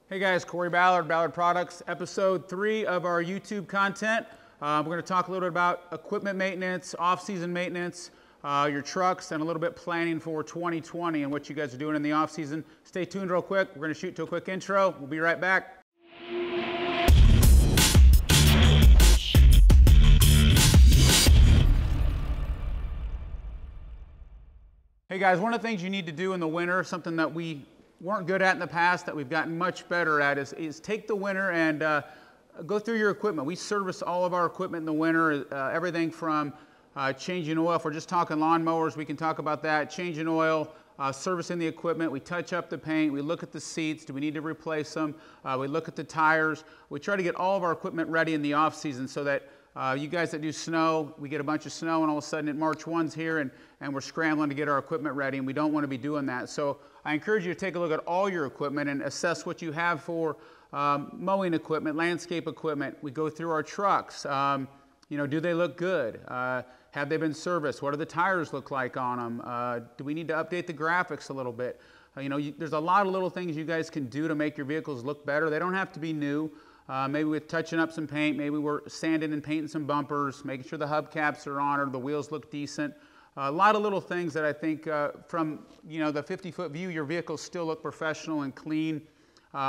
Hey guys, Corey Ballard, Ballard Products, episode 3 of our YouTube content. We're going to talk a little bit about equipment maintenance, off-season maintenance, your trucks, and a little bit planning for 2020 and what you guys are doing in the off-season. Stay tuned real quick. We're going to shoot to a quick intro. We'll be right back. Hey guys, one of the things you need to do in the winter, something that we weren't good at in the past that we've gotten much better at, is take the winter and go through your equipment. We service all of our equipment in the winter, everything from changing oil. If we're just talking lawnmowers, we can talk about that. Changing oil, servicing the equipment. We touch up the paint. We look at the seats. Do we need to replace them? We look at the tires. We try to get all of our equipment ready in the off season so that you guys that do snow, we get a bunch of snow and all of a sudden March 1's here and we're scrambling to get our equipment ready, and we don't want to be doing that. So I encourage you to take a look at all your equipment and assess what you have for mowing equipment, landscape equipment. We go through our trucks. Do they look good? Have they been serviced? What do the tires look like on them? Do we need to update the graphics a little bit? There's a lot of little things you guys can do to make your vehicles look better. They don't have to be new. Maybe with touching up some paint, maybe we're sanding and painting some bumpers, making sure the hubcaps are on or the wheels look decent. A lot of little things that I think from the 50-foot view, your vehicles still look professional and clean.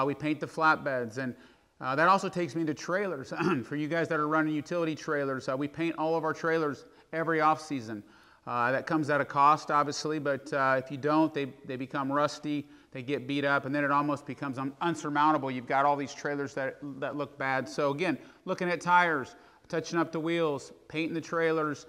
We paint the flatbeds, and that also takes me to trailers. For you guys that are running utility trailers, we paint all of our trailers every off season. That comes at a cost, obviously, but if you don't, they become rusty. They get beat up, and then it almost becomes unsurmountable. You've got all these trailers that look bad. So again, looking at tires, touching up the wheels, painting the trailers,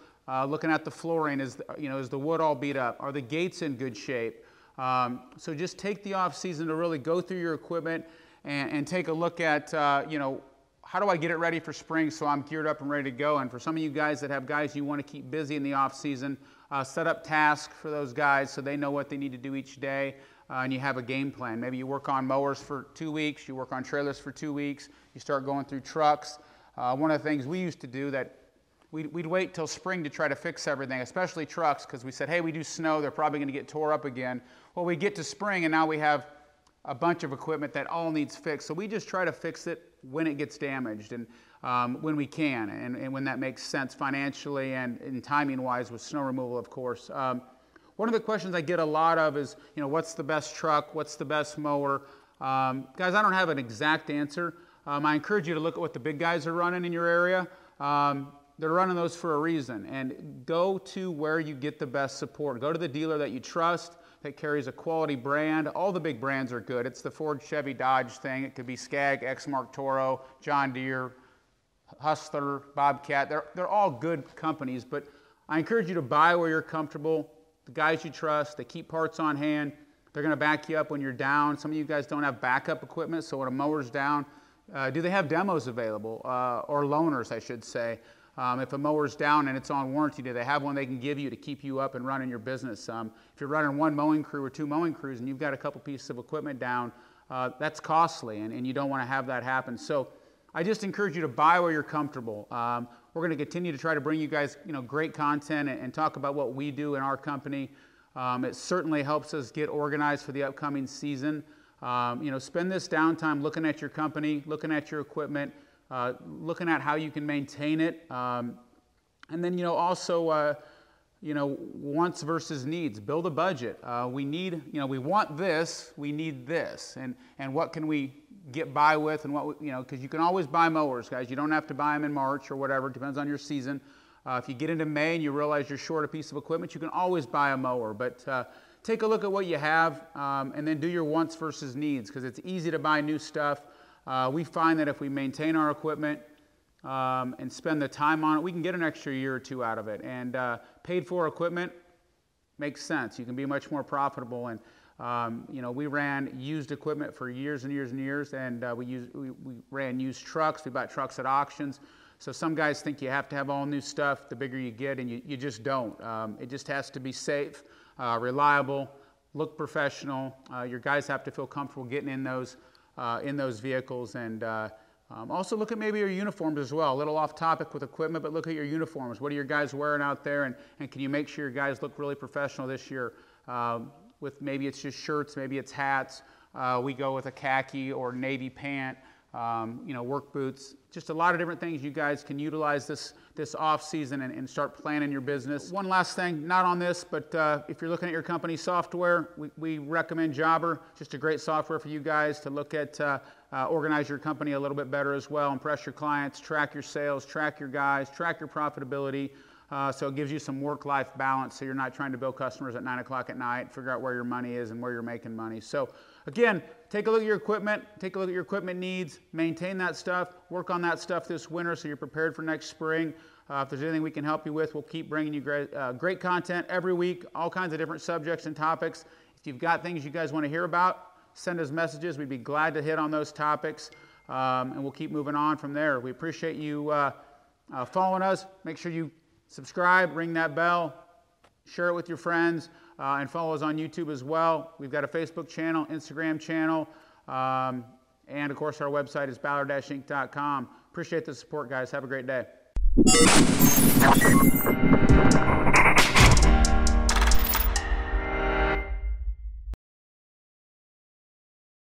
looking at the flooring. Is the wood all beat up? Are the gates in good shape? So just take the off season to really go through your equipment and take a look at how do I get it ready for spring so I'm geared up and ready to go. And for some of you guys that have guys you want to keep busy in the off season, set up tasks for those guys so they know what they need to do each day. And you have a game plan. Maybe you work on mowers for 2 weeks, you work on trailers for 2 weeks, you start going through trucks. One of the things we used to do that we'd wait till spring to try to fix everything, especially trucks, because we said, hey, we do snow, they're probably going to get tore up again. Well, we get to spring and now we have a bunch of equipment that all needs fixed. So we just try to fix it when it gets damaged and when we can and when that makes sense financially and timing-wise with snow removal, of course. One of the questions I get a lot of is, what's the best truck? What's the best mower? Guys, I don't have an exact answer. I encourage you to look at what the big guys are running in your area. They're running those for a reason. And go to where you get the best support. Go to the dealer that you trust, that carries a quality brand. All the big brands are good. It's the Ford, Chevy, Dodge thing. It could be Skag, Exmark, Toro, John Deere, Hustler, Bobcat. They're all good companies, but I encourage you to buy where you're comfortable. The guys you trust, they keep parts on hand. They're going to back you up when you're down. Some of you guys don't have backup equipment, so when a mower's down, do they have demos available? Or loaners, I should say. If a mower's down and it's on warranty, do they have one they can give you to keep you up and running your business? If you're running one mowing crew or 2 mowing crews and you've got a couple pieces of equipment down, that's costly, and you don't want to have that happen. So I just encourage you to buy where you're comfortable. We're going to continue to try to bring you guys, great content and talk about what we do in our company. It certainly helps us get organized for the upcoming season. Spend this downtime looking at your company, looking at your equipment, looking at how you can maintain it. And then, also, wants versus needs. Build a budget. We want this, we need this. And what can we get by with, and because you can always buy mowers, guys. You don't have to buy them in March or whatever. It depends on your season. If you get into May and you realize you're short a piece of equipment, you can always buy a mower. But take a look at what you have and then do your wants versus needs, because it's easy to buy new stuff. We find that if we maintain our equipment and spend the time on it, we can get an extra year or 2 out of it. And paid for equipment makes sense. You can be much more profitable. And we ran used equipment for years and years and years, and we ran used trucks. We bought trucks at auctions. So some guys think you have to have all new stuff the bigger you get, and you just don't. It just has to be safe, reliable, look professional. Your guys have to feel comfortable getting in those vehicles, and also look at maybe your uniforms as well. A little off topic with equipment, but look at your uniforms. What are your guys wearing out there, and can you make sure your guys look really professional this year? With maybe it's just shirts, maybe it's hats, We go with a khaki or navy pant, you know, work boots, just a lot of different things you guys can utilize this off season and start planning your business. One last thing, not on this, but if you're looking at your company's software, we recommend Jobber, just a great software for you guys to look at, organize your company a little bit better as well, impress your clients, track your sales, track your guys, track your profitability. So it gives you some work-life balance so you're not trying to bill customers at 9 o'clock at night, figure out where your money is and where you're making money. So again, take a look at your equipment, take a look at your equipment needs, maintain that stuff, work on that stuff this winter so you're prepared for next spring. If there's anything we can help you with, we'll keep bringing you great content every week, all kinds of different subjects and topics. If you've got things you guys want to hear about, send us messages. We'd be glad to hit on those topics, and we'll keep moving on from there. We appreciate you following us. Make sure you subscribe, ring that bell, share it with your friends, and follow us on YouTube as well. We've got a Facebook channel, Instagram channel, and of course our website is ballard-inc.com. Appreciate the support, guys. Have a great day.